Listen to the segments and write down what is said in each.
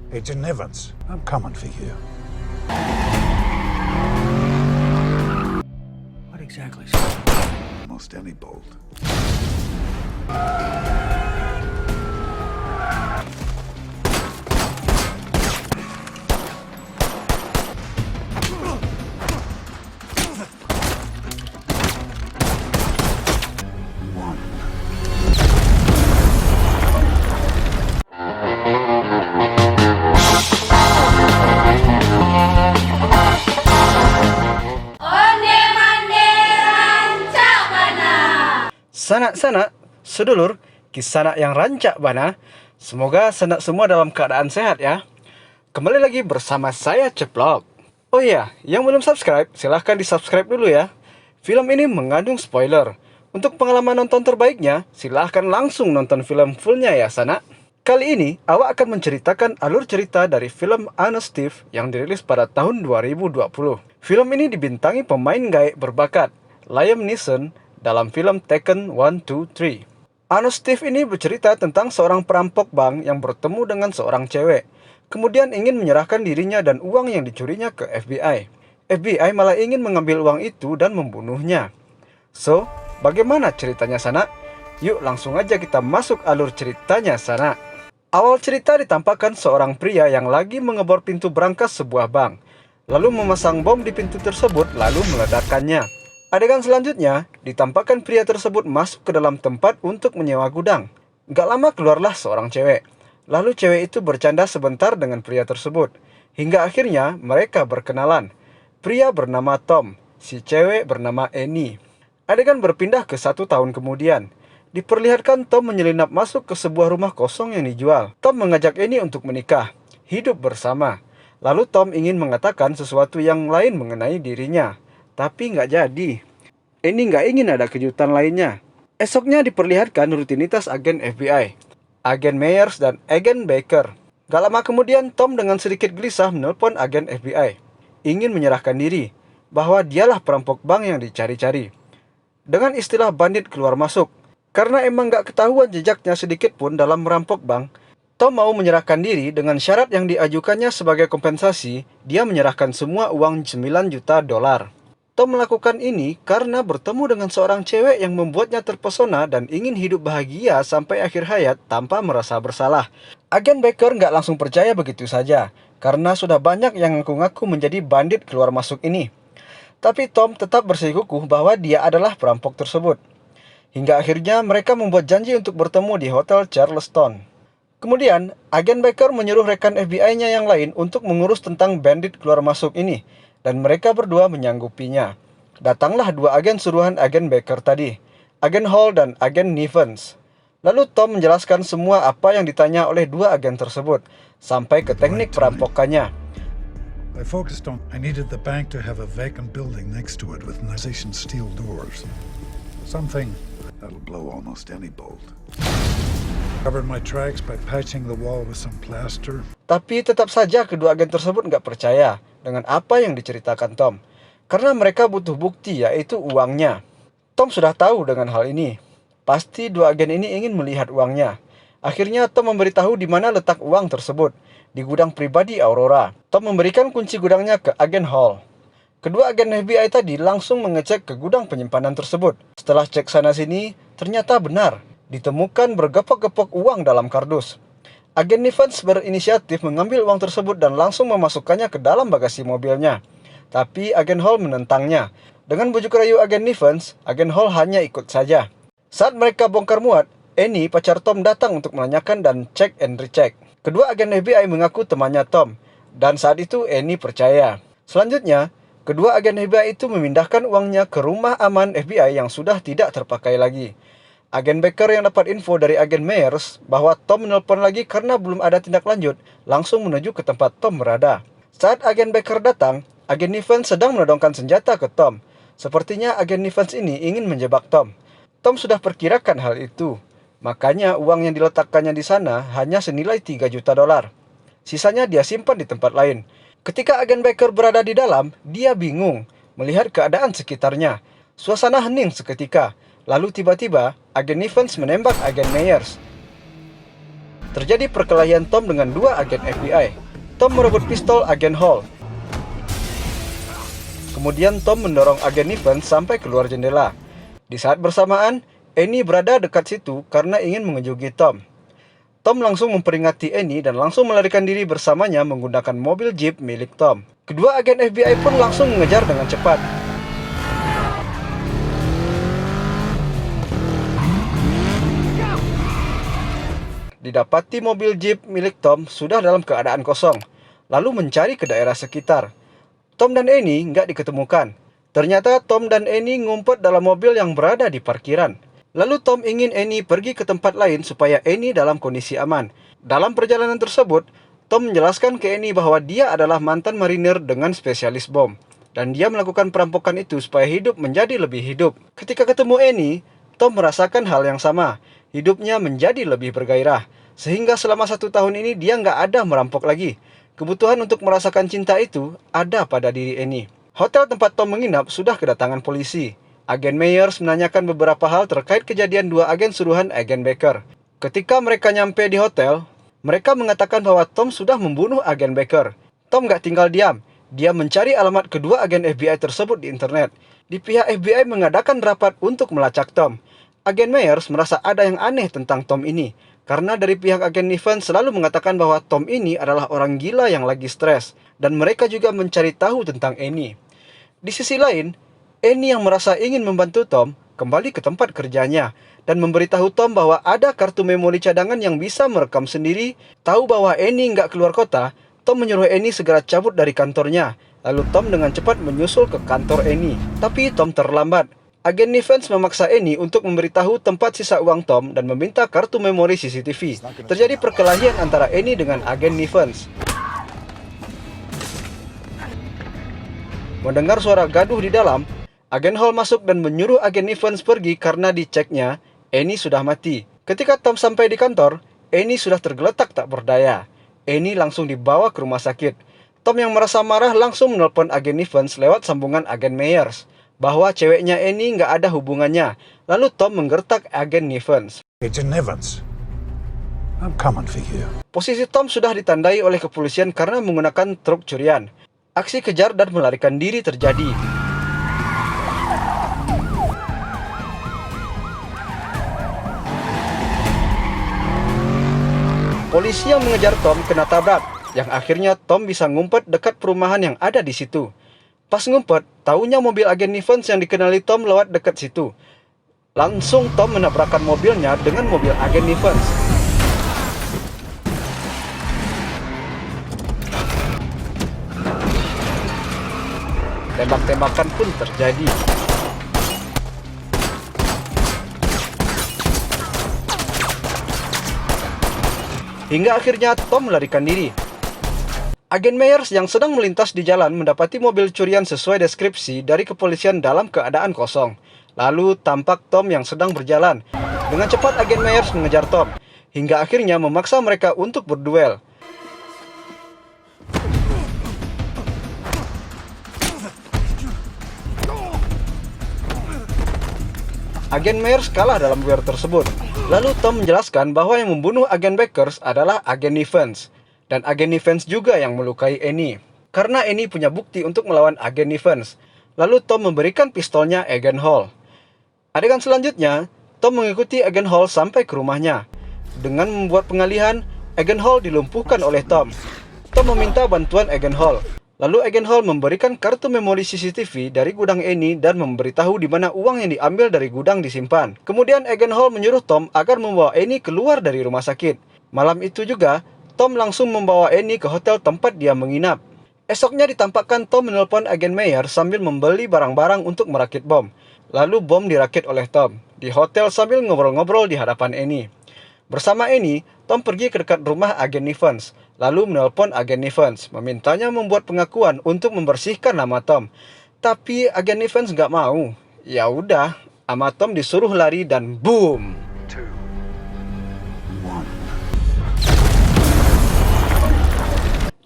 Agent Evans, I'm coming for you. What exactly? Almost any bolt. Sanak-sanak, sedulur, kisanak yang rancak bana. Semoga sanak semua dalam keadaan sehat ya. Kembali lagi bersama saya Ceplok. Oh iya, yang belum subscribe, silahkan di subscribe dulu ya. Film ini mengandung spoiler. Untuk pengalaman nonton terbaiknya, silahkan langsung nonton film fullnya ya sanak. Kali ini, awak akan menceritakan alur cerita dari film Honest Thief yang dirilis pada tahun 2020. Film ini dibintangi pemain gaek berbakat, Liam Neeson, dalam film Taken 1, 2, 3. Honest Thief ini bercerita tentang seorang perampok bank yang bertemu dengan seorang cewek, kemudian ingin menyerahkan dirinya dan uang yang dicurinya ke FBI. FBI malah ingin mengambil uang itu dan membunuhnya. So, bagaimana ceritanya sanak? Yuk langsung aja kita masuk alur ceritanya sanak. Awal cerita ditampakkan seorang pria yang lagi mengebor pintu brankas sebuah bank, lalu memasang bom di pintu tersebut lalu meledakkannya. Adegan selanjutnya, ditampakkan pria tersebut masuk ke dalam tempat untuk menyewa gudang. Gak lama keluarlah seorang cewek. Lalu cewek itu bercanda sebentar dengan pria tersebut. Hingga akhirnya mereka berkenalan. Pria bernama Tom, si cewek bernama Annie. Adegan berpindah ke 1 tahun kemudian. Diperlihatkan Tom menyelinap masuk ke sebuah rumah kosong yang dijual. Tom mengajak Annie untuk menikah, hidup bersama. Lalu Tom ingin mengatakan sesuatu yang lain mengenai dirinya. Tapi nggak jadi. Ini nggak ingin ada kejutan lainnya. Esoknya diperlihatkan rutinitas agen FBI, agen Meyers dan agen Baker. Gak lama kemudian Tom dengan sedikit gelisah menelpon agen FBI. Ingin menyerahkan diri, bahwa dialah perampok bank yang dicari-cari. Dengan istilah bandit keluar masuk. Karena emang nggak ketahuan jejaknya sedikit pun dalam merampok bank, Tom mau menyerahkan diri dengan syarat yang diajukannya sebagai kompensasi, dia menyerahkan semua uang 9 juta dolar. Tom melakukan ini karena bertemu dengan seorang cewek yang membuatnya terpesona dan ingin hidup bahagia sampai akhir hayat tanpa merasa bersalah. Agen Baker nggak langsung percaya begitu saja, karena sudah banyak yang ngaku-ngaku menjadi bandit keluar masuk ini. Tapi Tom tetap bersikukuh bahwa dia adalah perampok tersebut. Hingga akhirnya mereka membuat janji untuk bertemu di Hotel Charleston. Kemudian, agen Baker menyuruh rekan FBI-nya yang lain untuk mengurus tentang bandit keluar masuk ini. Dan mereka berdua menyanggupinya. Datanglah 2 agen suruhan agen Baker tadi, agen Hall dan agen Nevins. Lalu Tom menjelaskan semua apa yang ditanya oleh 2 agen tersebut, sampai ke teknik perampokannya. I focused on I needed the bank to have a vacant building next to it with nice steel doors. Something that'll blow almost any bolt. Covered my tracks by patching the wall with some plaster. Tapi tetap saja kedua agen tersebut nggak percaya dengan apa yang diceritakan Tom. Karena mereka butuh bukti, yaitu uangnya. Tom sudah tahu dengan hal ini. Pasti 2 agen ini ingin melihat uangnya. Akhirnya Tom memberitahu di mana letak uang tersebut, di gudang pribadi Aurora. Tom memberikan kunci gudangnya ke agen Hall. Kedua agen FBI tadi langsung mengecek ke gudang penyimpanan tersebut. Setelah cek sana-sini, ternyata benar. Ditemukan bergepok-gepok uang dalam kardus. Agen Nevins berinisiatif mengambil uang tersebut dan langsung memasukkannya ke dalam bagasi mobilnya. Tapi agen Hall menentangnya. Dengan bujuk rayu agen Nevins, agen Hall hanya ikut saja. Saat mereka bongkar muat, Annie, pacar Tom, datang untuk menanyakan dan cek and recheck. Kedua agen FBI mengaku temannya Tom, dan saat itu Annie percaya. Selanjutnya, kedua agen FBI itu memindahkan uangnya ke rumah aman FBI yang sudah tidak terpakai lagi. Agen Baker yang dapat info dari agen Meyers bahwa Tom menelpon lagi karena belum ada tindak lanjut, langsung menuju ke tempat Tom berada. Saat agen Baker datang, agen Nevins sedang menodongkan senjata ke Tom. Sepertinya agen Nevins ini ingin menjebak Tom. Tom sudah perkirakan hal itu. Makanya uang yang diletakkannya di sana hanya senilai 3 juta dolar. Sisanya dia simpan di tempat lain. Ketika agen Baker berada di dalam, dia bingung melihat keadaan sekitarnya. Suasana hening seketika. Lalu tiba-tiba, agen Nevins menembak agen Meyers. terjadi perkelahian Tom dengan dua agen FBI. Tom merebut pistol agen Hall. Kemudian Tom mendorong agen Evans sampai keluar jendela. Di saat bersamaan, Annie berada dekat situ karena ingin mengejugi Tom. Tom langsung memperingati Annie dan langsung melarikan diri bersamanya menggunakan mobil Jeep milik Tom. Kedua agen FBI pun langsung mengejar dengan cepat. Didapati mobil Jeep milik Tom sudah dalam keadaan kosong, lalu mencari ke daerah sekitar. Tom dan Annie nggak diketemukan. Ternyata Tom dan Annie ngumpet dalam mobil yang berada di parkiran. Lalu Tom ingin Annie pergi ke tempat lain supaya Annie dalam kondisi aman. Dalam perjalanan tersebut, Tom menjelaskan ke Annie bahwa dia adalah mantan marinir dengan spesialis bom. Dan dia melakukan perampokan itu supaya hidup menjadi lebih hidup. Ketika ketemu Annie, Tom merasakan hal yang sama. Hidupnya menjadi lebih bergairah. Sehingga selama 1 tahun ini dia nggak ada merampok lagi. Kebutuhan untuk merasakan cinta itu ada pada diri Annie. Hotel tempat Tom menginap sudah kedatangan polisi. Agen Myers menanyakan beberapa hal terkait kejadian dua agen suruhan agen Baker. Ketika mereka nyampe di hotel, mereka mengatakan bahwa Tom sudah membunuh agen Baker. Tom nggak tinggal diam. Dia mencari alamat kedua agen FBI tersebut di internet. Di pihak FBI mengadakan rapat untuk melacak Tom. Agen Myers merasa ada yang aneh tentang Tom ini. Karena dari pihak agen Evans selalu mengatakan bahwa Tom ini adalah orang gila yang lagi stres. Dan mereka juga mencari tahu tentang Annie. Di sisi lain, Annie yang merasa ingin membantu Tom kembali ke tempat kerjanya. Dan memberitahu Tom bahwa ada kartu memori cadangan yang bisa merekam sendiri. Tahu bahwa Annie nggak keluar kota, Tom menyuruh Annie segera cabut dari kantornya. Lalu Tom dengan cepat menyusul ke kantor Annie. Tapi Tom terlambat. Agen Evans memaksa Annie untuk memberitahu tempat sisa uang Tom dan meminta kartu memori CCTV. Terjadi perkelahian antara Annie dengan agen Evans. Mendengar suara gaduh di dalam, agen Hall masuk dan menyuruh agen Evans pergi karena diceknya Annie sudah mati. Ketika Tom sampai di kantor, Annie sudah tergeletak tak berdaya. Annie langsung dibawa ke rumah sakit. Tom yang merasa marah langsung menelpon agen Evans lewat sambungan agen Myers bahwa ceweknya Annie nggak ada hubungannya. Lalu Tom menggertak agen Evans. Agent Evans, I'm coming for you. Posisi Tom sudah ditandai oleh kepolisian karena menggunakan truk curian. Aksi kejar dan melarikan diri terjadi. Polisi yang mengejar Tom kena tabrak, yang akhirnya Tom bisa ngumpet dekat perumahan yang ada di situ. Pas ngumpet, taunya mobil agen Evans yang dikenali Tom lewat dekat situ. Langsung Tom menabrakkan mobilnya dengan mobil agen Evans. Tembak-tembakan pun terjadi. Hingga akhirnya Tom melarikan diri. Agen Myers yang sedang melintas di jalan mendapati mobil curian sesuai deskripsi dari kepolisian dalam keadaan kosong. Lalu tampak Tom yang sedang berjalan. Dengan cepat agen Myers mengejar Tom, hingga akhirnya memaksa mereka untuk berduel. Agen Myers kalah dalam duel tersebut. Lalu Tom menjelaskan bahwa yang membunuh agen Baker adalah agen Evans. Dan agen Evans juga yang melukai Annie. Karena Annie punya bukti untuk melawan agen Evans. Lalu Tom memberikan pistolnya agen Hall. Adegan selanjutnya, Tom mengikuti agen Hall sampai ke rumahnya. Dengan membuat pengalihan, agen Hall dilumpuhkan oleh Tom. Tom meminta bantuan agen Hall. Lalu agen Hall memberikan kartu memori CCTV dari gudang Annie dan memberitahu di mana uang yang diambil dari gudang disimpan. Kemudian agen Hall menyuruh Tom agar membawa Annie keluar dari rumah sakit. Malam itu juga, Tom langsung membawa Annie ke hotel tempat dia menginap. Esoknya ditampakkan Tom menelpon agen Myers sambil membeli barang-barang untuk merakit bom. Lalu bom dirakit oleh Tom di hotel sambil ngobrol-ngobrol di hadapan Annie. Bersama Annie, Tom pergi ke dekat rumah agen Evans, lalu menelpon agen Evans, memintanya membuat pengakuan untuk membersihkan nama Tom. Tapi agen Evans nggak mau. Ya udah, sama Tom disuruh lari dan boom.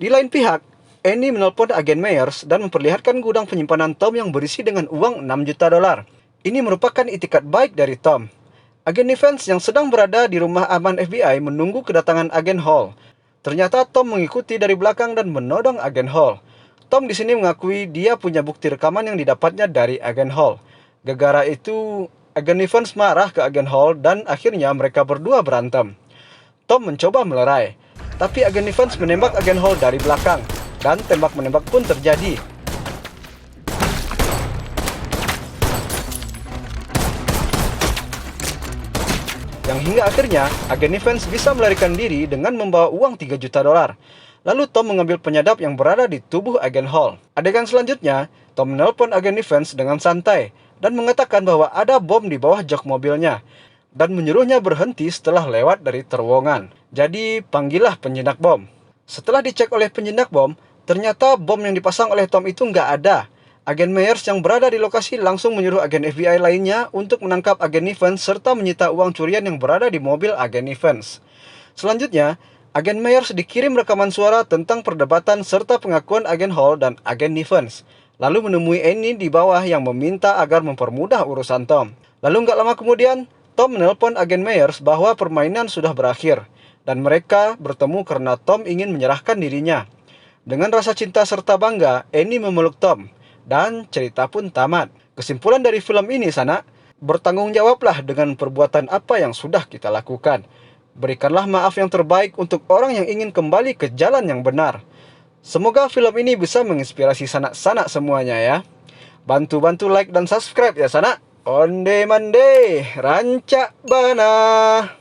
Di lain pihak, Annie menelpon agen Myers dan memperlihatkan gudang penyimpanan Tom yang berisi dengan uang $6 juta. Ini merupakan itikat baik dari Tom. Agen Evans yang sedang berada di rumah aman FBI menunggu kedatangan agen Hall. Ternyata Tom mengikuti dari belakang dan menodong agen Hall. Tom di sini mengakui dia punya bukti rekaman yang didapatnya dari agen Hall. Gara-gara itu, agen Evans marah ke agen Hall dan akhirnya mereka berdua berantem. Tom mencoba melerai, tapi agen Evans menembak agen Hall dari belakang, dan tembak-menembak pun terjadi. Yang hingga akhirnya, agen Evans bisa melarikan diri dengan membawa uang 3 juta dolar. Lalu Tom mengambil penyadap yang berada di tubuh agen Hall. Adegan selanjutnya, Tom menelpon agen Evans dengan santai dan mengatakan bahwa ada bom di bawah jok mobilnya dan menyuruhnya berhenti setelah lewat dari terowongan. Jadi, panggillah penjinak bom. Setelah dicek oleh penjinak bom, ternyata bom yang dipasang oleh Tom itu nggak ada. Agen Myers yang berada di lokasi langsung menyuruh agen FBI lainnya untuk menangkap agen Evans serta menyita uang curian yang berada di mobil agen Evans. Selanjutnya, agen Myers dikirim rekaman suara tentang perdebatan serta pengakuan agen Hall dan agen Evans. Lalu menemui Annie di bawah yang meminta agar mempermudah urusan Tom. Lalu nggak lama kemudian, Tom menelpon agen Myers bahwa permainan sudah berakhir dan mereka bertemu karena Tom ingin menyerahkan dirinya. Dengan rasa cinta serta bangga, Annie memeluk Tom dan cerita pun tamat. Kesimpulan dari film ini, Sanak, bertanggung jawablah dengan perbuatan apa yang sudah kita lakukan. Berikanlah maaf yang terbaik untuk orang yang ingin kembali ke jalan yang benar. Semoga film ini bisa menginspirasi sanak-sanak semuanya ya. Bantu-bantu like dan subscribe ya Sanak. Onde mande, rancak bana.